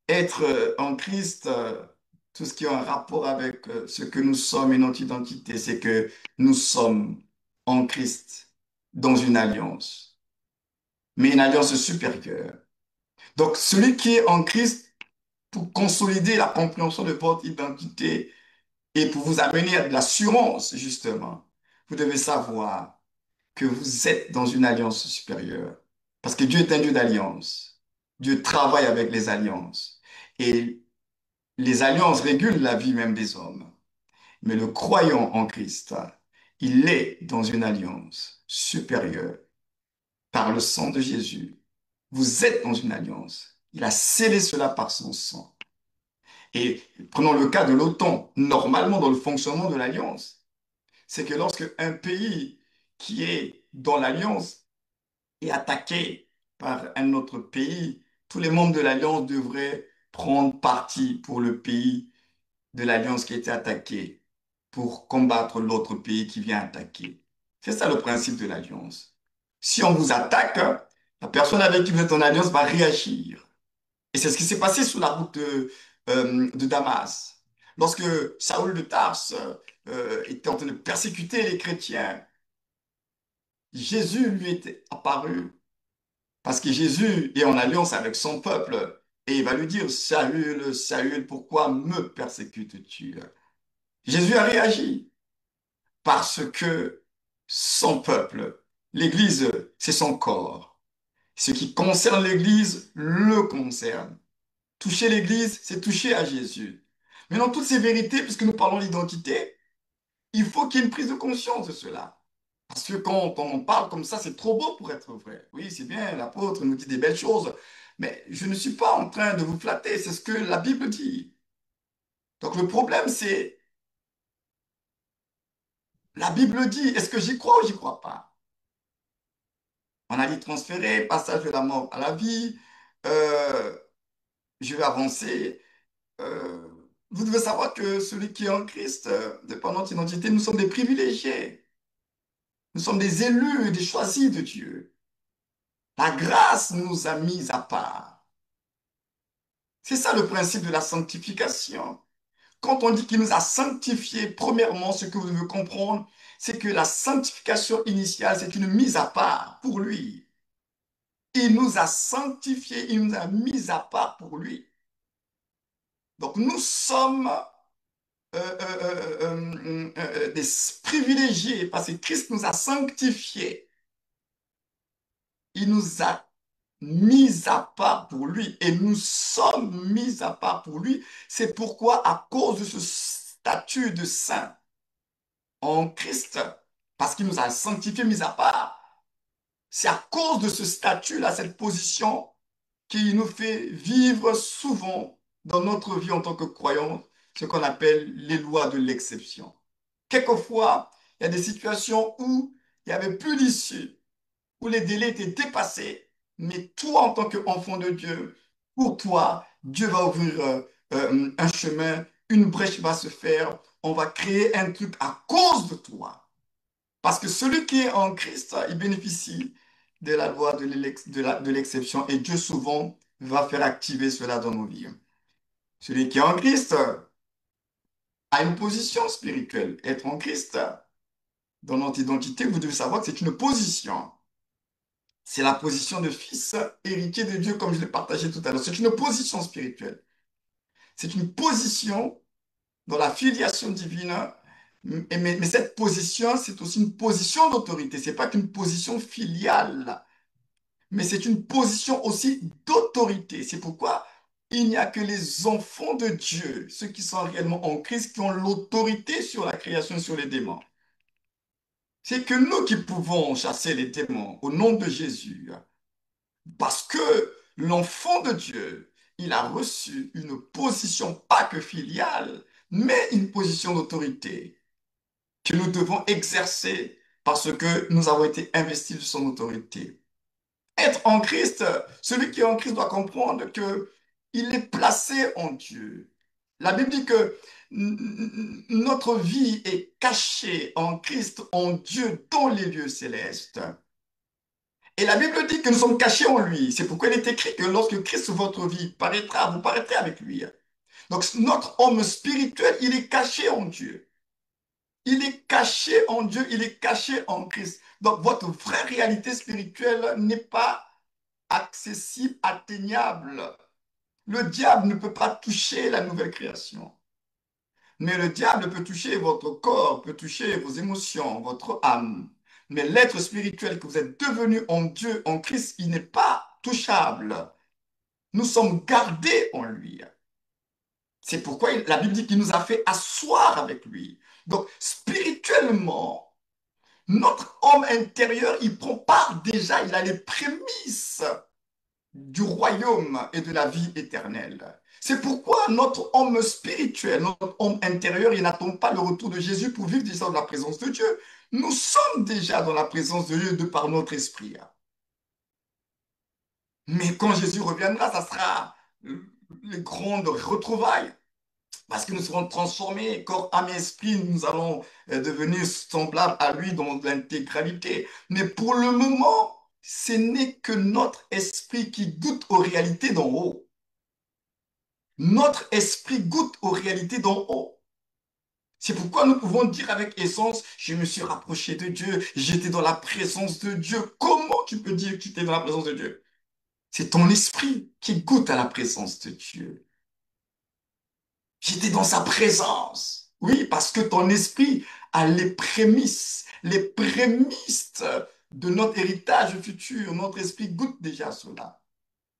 Être en Christ, tout ce qui a un rapport avec ce que nous sommes et notre identité, c'est que nous sommes en Christ dans une alliance, mais une alliance supérieure. Donc, celui qui est en Christ, pour consolider la compréhension de votre identité et pour vous amener à de l'assurance, justement, vous devez savoir que vous êtes dans une alliance supérieure. Parce que Dieu est un Dieu d'alliance. Dieu travaille avec les alliances. Et les alliances régulent la vie même des hommes. Mais le croyant en Christ, il est dans une alliance supérieure par le sang de Jésus. Vous êtes dans une alliance. Il a scellé cela par son sang. Et prenons le cas de l'OTAN. Normalement, dans le fonctionnement de l'alliance, c'est que lorsque un pays qui est dans l'alliance est attaqué par un autre pays, tous les membres de l'alliance devraient prendre parti pour le pays de l'alliance qui a été attaqué, pour combattre l'autre pays qui vient attaquer. C'est ça le principe de l'alliance. Si on vous attaque, la personne avec qui vous êtes en alliance va réagir. Et c'est ce qui s'est passé sur la route de Damas. Lorsque Saoul de Tarse était en train de persécuter les chrétiens, Jésus lui était apparu parce que Jésus est en alliance avec son peuple et il va lui dire, Saül, Saül, pourquoi me persécutes-tu? Jésus a réagi parce que son peuple, l'Église, c'est son corps. Ce qui concerne l'Église le concerne. Toucher l'Église, c'est toucher à Jésus. Mais dans toutes ces vérités, puisque nous parlons d'identité, il faut qu'il y ait une prise de conscience de cela. Parce que quand on en parle comme ça, c'est trop beau pour être vrai. Oui, c'est bien, l'apôtre nous dit des belles choses, mais je ne suis pas en train de vous flatter, c'est ce que la Bible dit. Donc le problème, c'est, la Bible dit, est-ce que j'y crois ou j'y crois pas? On a dit transférer, passage de la mort à la vie, euh, je vais avancer. Euh, vous devez savoir que celui qui est en Christ, dépendant de son identité, nous sommes des privilégiés. Nous sommes des élus et des choisis de Dieu. La grâce nous a mis à part. C'est ça le principe de la sanctification. Quand on dit qu'il nous a sanctifiés, premièrement, ce que vous devez comprendre, c'est que la sanctification initiale, c'est une mise à part pour lui. Il nous a sanctifiés, il nous a mis à part pour lui. Donc nous sommes des privilégiés parce que Christ nous a sanctifiés. Il nous a mis à part pour lui et nous sommes mis à part pour lui. C'est pourquoi, à cause de ce statut de saint en Christ, parce qu'il nous a sanctifiés, mis à part, c'est à cause de ce statut-là, cette position, qui nous fait vivre souvent dans notre vie en tant que croyants, ce qu'on appelle les lois de l'exception. Quelquefois, il y a des situations où il n'y avait plus d'issue, où les délais étaient dépassés, mais toi, en tant qu'enfant de Dieu, pour toi, Dieu va ouvrir un chemin, une brèche va se faire, on va créer un truc à cause de toi. Parce que celui qui est en Christ, il bénéficie de la loi de l'exception et Dieu souvent va faire activer cela dans nos vies. Celui qui est en Christ a une position spirituelle. Être en Christ, dans notre identité, vous devez savoir que c'est une position. C'est la position de fils héritier de Dieu, comme je l'ai partagé tout à l'heure. C'est une position spirituelle. C'est une position dans la filiation divine. Mais cette position, c'est aussi une position d'autorité. C'est pas qu'une position filiale, mais c'est une position aussi d'autorité. C'est pourquoi il n'y a que les enfants de Dieu, ceux qui sont réellement en Christ, qui ont l'autorité sur la création et sur les démons. C'est que nous qui pouvons chasser les démons au nom de Jésus. Parce que l'enfant de Dieu, il a reçu une position pas que filiale, mais une position d'autorité que nous devons exercer parce que nous avons été investis de son autorité. Être en Christ, celui qui est en Christ doit comprendre que il est placé en Dieu. La Bible dit que notre vie est cachée en Christ, en Dieu, dans les lieux célestes. Et la Bible dit que nous sommes cachés en lui. C'est pourquoi il est écrit que lorsque Christ, votre vie, paraîtra, vous paraîtrez avec lui. Donc notre homme spirituel, il est caché en Dieu. Il est caché en Dieu, il est caché en Christ. Donc votre vraie réalité spirituelle n'est pas accessible, atteignable. Le diable ne peut pas toucher la nouvelle création. Mais le diable peut toucher votre corps, peut toucher vos émotions, votre âme. Mais l'être spirituel que vous êtes devenu en Dieu, en Christ, il n'est pas touchable. Nous sommes gardés en lui. C'est pourquoi la Bible dit qu'il nous a fait asseoir avec lui. Donc, spirituellement, notre homme intérieur, il prend part déjà, il a les prémices du royaume et de la vie éternelle. C'est pourquoi notre homme spirituel, notre homme intérieur, il n'attend pas le retour de Jésus pour vivre déjà dans la présence de Dieu. Nous sommes déjà dans la présence de Dieu de par notre esprit. Mais quand Jésus reviendra, ça sera les grandes retrouvailles. Parce que nous serons transformés, corps, âme et esprit, nous allons devenir semblables à lui dans l'intégralité. Mais pour le moment, ce n'est que notre esprit qui goûte aux réalités d'en haut. Notre esprit goûte aux réalités d'en haut. C'est pourquoi nous pouvons dire avec aisance, je me suis rapproché de Dieu, j'étais dans la présence de Dieu. Comment tu peux dire que tu étais dans la présence de Dieu? C'est ton esprit qui goûte à la présence de Dieu. J'étais dans sa présence. Oui, parce que ton esprit a les prémices de notre héritage futur. Notre esprit goûte déjà cela.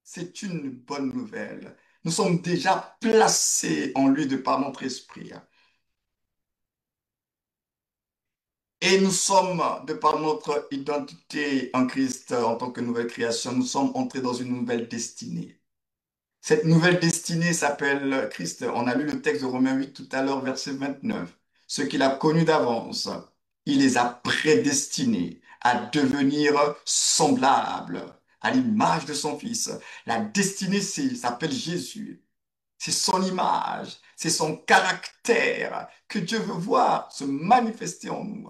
C'est une bonne nouvelle. Nous sommes déjà placés en lui de par notre esprit. Et nous sommes, de par notre identité en Christ en tant que nouvelle création, nous sommes entrés dans une nouvelle destinée. Cette nouvelle destinée s'appelle Christ. On a lu le texte de Romains 8 tout à l'heure, verset 29. Ceux qu'il a connus d'avance, il les a prédestinés à devenir semblables à l'image de son Fils. La destinée s'appelle Jésus. C'est son image, c'est son caractère que Dieu veut voir se manifester en nous.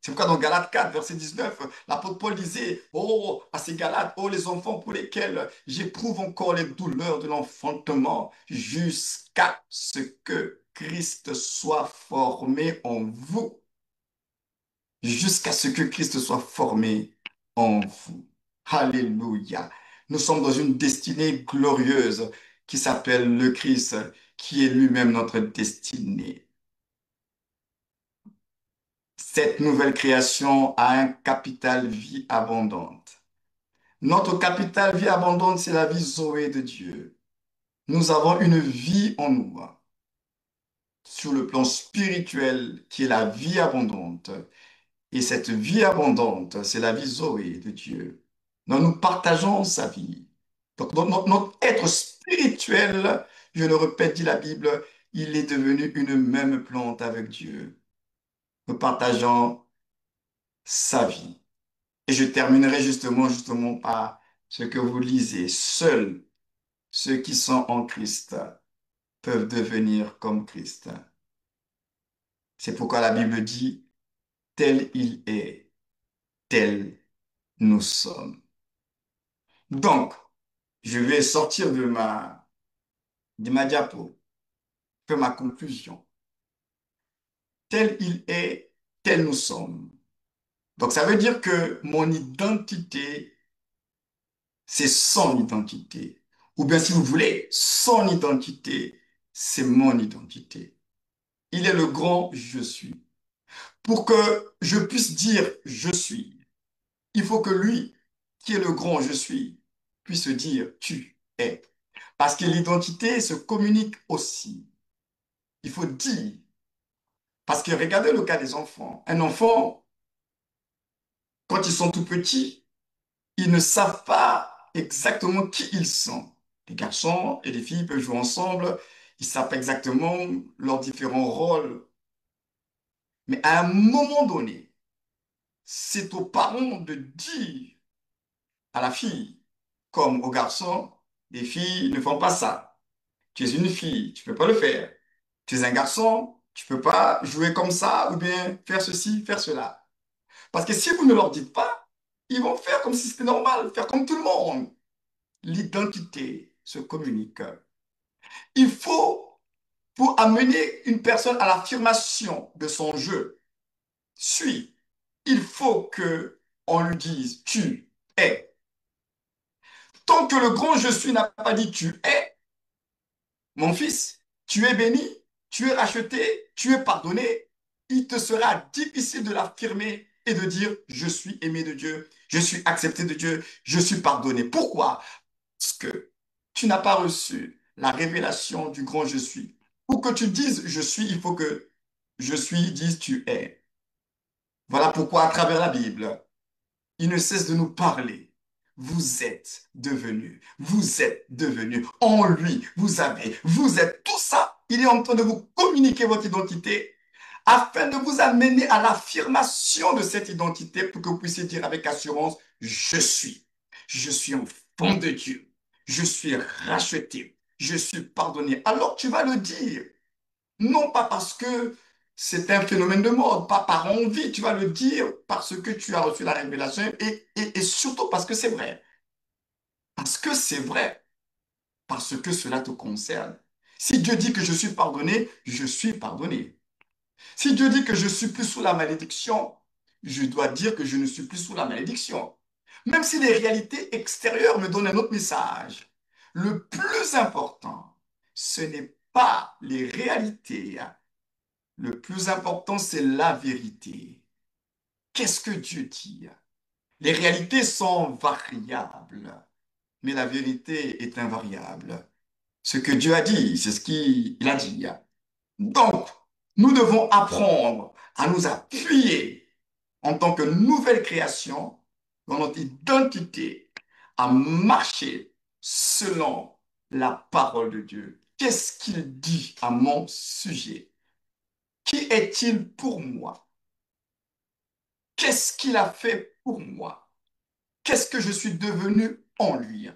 C'est pourquoi dans Galates 4, verset 19, l'apôtre Paul disait, oh, à ces Galates, oh, les enfants pour lesquels j'éprouve encore les douleurs de l'enfantement jusqu'à ce que Christ soit formé en vous. Jusqu'à ce que Christ soit formé en vous. Alléluia. Nous sommes dans une destinée glorieuse qui s'appelle le Christ, qui est lui-même notre destinée. Cette nouvelle création a un capital vie abondante. Notre capital vie abondante, c'est la vie Zoé de Dieu. Nous avons une vie en nous, sur le plan spirituel, qui est la vie abondante. Et cette vie abondante, c'est la vie Zoé de Dieu. Donc nous partageons sa vie. Donc notre être spirituel, je le répète, dit la Bible, il est devenu une même plante avec Dieu. Nous partageons sa vie. Et je terminerai justement par ce que vous lisez. Seuls ceux qui sont en Christ peuvent devenir comme Christ. C'est pourquoi la Bible dit, tel il est, tel nous sommes. Donc, je vais sortir de ma diapo, faire ma conclusion. Tel il est, tel nous sommes. Donc, ça veut dire que mon identité, c'est son identité. Ou bien, si vous voulez, son identité, c'est mon identité. Il est le grand je suis. Pour que je puisse dire je suis, il faut que lui, qui est le grand je suis, puisse dire tu es. Parce que l'identité se communique aussi. Il faut dire. Parce que regardez le cas des enfants. Un enfant, quand ils sont tout petits, ils ne savent pas exactement qui ils sont. Les garçons et les filles peuvent jouer ensemble. Ils savent pas exactement leurs différents rôles. Mais à un moment donné, c'est aux parents de dire à la fille, comme aux garçons, les filles ne font pas ça. Tu es une fille, tu peux pas le faire. Tu es un garçon, tu peux pas jouer comme ça ou bien faire ceci, faire cela. Parce que si vous ne leur dites pas, ils vont faire comme si c'était normal, faire comme tout le monde. L'identité se communique. Il faut, pour amener une personne à l'affirmation de son je suis, il faut que on lui dise tu es. Tant que le grand je suis n'a pas dit tu es, mon fils, tu es béni, tu es racheté, tu es pardonné, il te sera difficile de l'affirmer et de dire je suis aimé de Dieu, je suis accepté de Dieu, je suis pardonné. Pourquoi? Parce que tu n'as pas reçu la révélation du grand je suis. Pour que tu dises je suis, il faut que je suis dise tu es. Voilà pourquoi à travers la Bible, il ne cesse de nous parler. Vous êtes devenus, en lui, vous êtes, tout ça, il est en train de vous communiquer votre identité afin de vous amener à l'affirmation de cette identité pour que vous puissiez dire avec assurance, je suis enfant de Dieu, je suis racheté, je suis pardonné. Alors tu vas le dire. Non pas parce que c'est un phénomène de mode, pas par envie, tu vas le dire parce que tu as reçu la révélation et surtout parce que c'est vrai. Parce que c'est vrai, parce que cela te concerne. Si Dieu dit que je suis pardonné, je suis pardonné. Si Dieu dit que je suis plus sous la malédiction, je dois dire que je ne suis plus sous la malédiction. Même si les réalités extérieures me donnent un autre message, le plus important, ce n'est pas les réalités. Le plus important, c'est la vérité. Qu'est-ce que Dieu dit? Les réalités sont variables, mais la vérité est invariable. Ce que Dieu a dit, c'est ce qu'il a dit. Donc, nous devons apprendre à nous appuyer en tant que nouvelle création dans notre identité, à marcher selon la parole de Dieu. Qu'est-ce qu'il dit à mon sujet? Qui est-il pour moi? Qu'est-ce qu'il a fait pour moi? Qu'est-ce que je suis devenu en lui?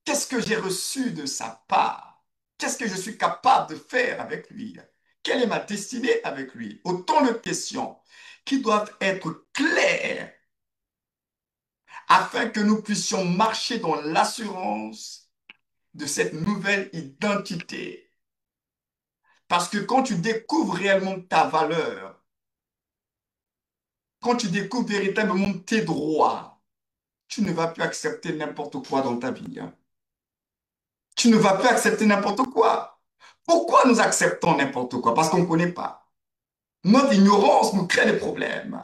Qu'est-ce que j'ai reçu de sa part? Qu'est-ce que je suis capable de faire avec lui? Quelle est ma destinée avec lui? Autant de questions qui doivent être claires afin que nous puissions marcher dans l'assurance de cette nouvelle identité. Parce que quand tu découvres réellement ta valeur, quand tu découvres véritablement tes droits, tu ne vas plus accepter n'importe quoi dans ta vie, hein. Tu ne vas plus accepter n'importe quoi. Pourquoi nous acceptons n'importe quoi? Parce qu'on ne connaît pas. Notre ignorance nous crée des problèmes.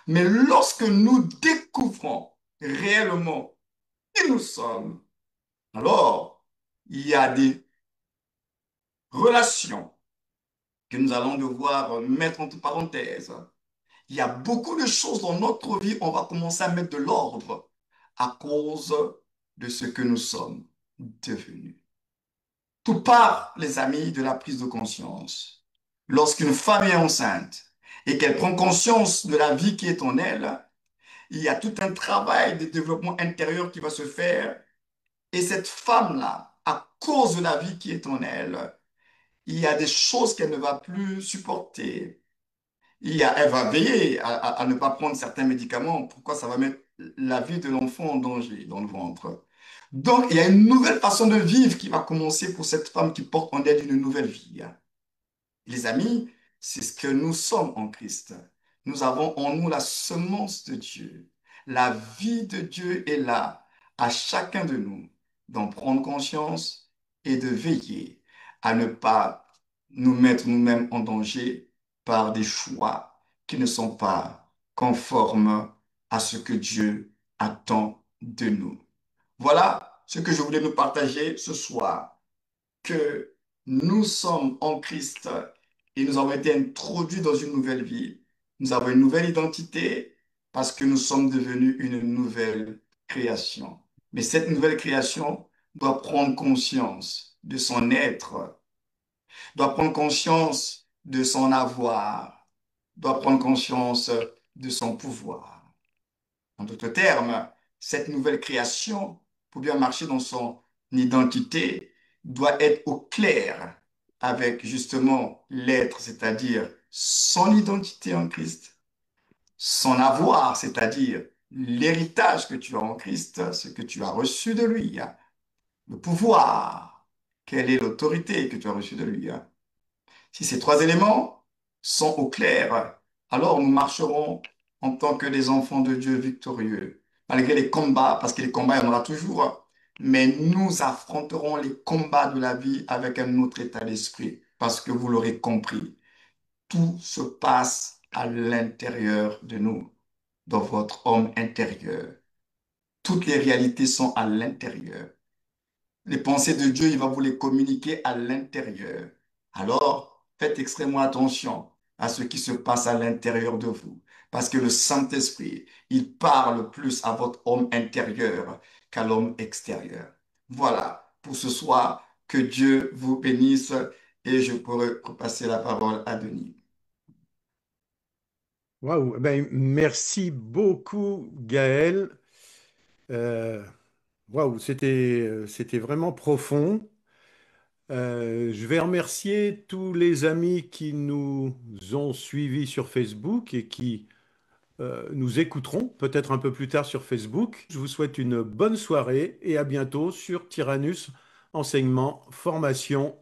Mais lorsque nous découvrons réellement qui nous sommes, alors il y a des relations que nous allons devoir mettre entre parenthèses. Il y a beaucoup de choses dans notre vie, on va commencer à mettre de l'ordre à cause de ce que nous sommes devenus. Tout part, les amis, de la prise de conscience. Lorsqu'une femme est enceinte et qu'elle prend conscience de la vie qui est en elle, il y a tout un travail de développement intérieur qui va se faire. Et cette femme-là, à cause de la vie qui est en elle, il y a des choses qu'elle ne va plus supporter. Elle va veiller à ne pas prendre certains médicaments. Pourquoi? Ça va mettre la vie de l'enfant en danger dans le ventre. Donc, il y a une nouvelle façon de vivre qui va commencer pour cette femme qui porte en elle une nouvelle vie. Les amis, c'est ce que nous sommes en Christ. Nous avons en nous la semence de Dieu. La vie de Dieu est là, à chacun de nous, d'en prendre conscience et de veiller à ne pas nous mettre nous-mêmes en danger par des choix qui ne sont pas conformes à ce que Dieu attend de nous. Voilà ce que je voulais nous partager ce soir, que nous sommes en Christ et nous avons été introduits dans une nouvelle vie. Nous avons une nouvelle identité parce que nous sommes devenus une nouvelle création. Mais cette nouvelle création doit prendre conscience de son être, doit prendre conscience de son avoir, doit prendre conscience de son pouvoir. En d'autres termes, cette nouvelle création, pour bien marcher dans son identité, doit être au clair avec justement l'être, c'est-à-dire son identité en Christ, son avoir, c'est-à-dire l'héritage que tu as en Christ, ce que tu as reçu de lui, le pouvoir, quelle est l'autorité que tu as reçue de lui. Si ces trois éléments sont au clair, alors nous marcherons en tant que des enfants de Dieu victorieux, malgré les combats, parce que les combats, il y en aura toujours, mais nous affronterons les combats de la vie avec un autre état d'esprit, parce que vous l'aurez compris, tout se passe à l'intérieur de nous, dans votre homme intérieur. Toutes les réalités sont à l'intérieur. Les pensées de Dieu, il va vous les communiquer à l'intérieur. Alors, faites extrêmement attention à ce qui se passe à l'intérieur de vous. Parce que le Saint-Esprit, il parle plus à votre homme intérieur qu'à l'homme extérieur. Voilà, pour ce soir, que Dieu vous bénisse et je pourrai repasser la parole à Denis. Waouh, ben, merci beaucoup, Gaël. Euh, Waouh, c'était vraiment profond. Je vais remercier tous les amis qui nous ont suivis sur Facebook et qui nous écouteront peut-être un peu plus tard sur Facebook. Je vous souhaite une bonne soirée et à bientôt sur Tyrannus Enseignement Formation